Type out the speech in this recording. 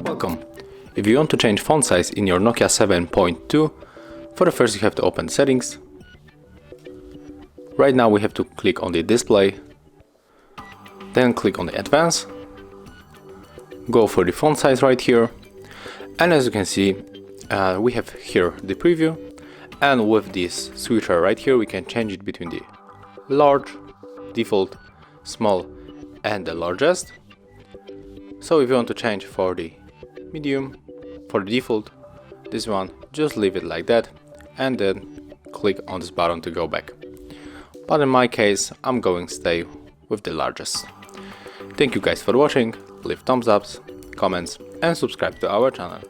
Welcome. If you want to change font size in your NOKIA 7.2, for the first you have to open settings. Right now we have to click on the display, then click on the advanced, go for the font size right here, and as you can see we have here the preview, and with this switcher right here we can change it between the large, default, small and the largest. So if you want to change for the medium, for the default, this one, just leave it like that and then click on this button to go back. But in my case I'm going to stay with the largest. Thank you guys for watching, leave thumbs ups, comments and subscribe to our channel.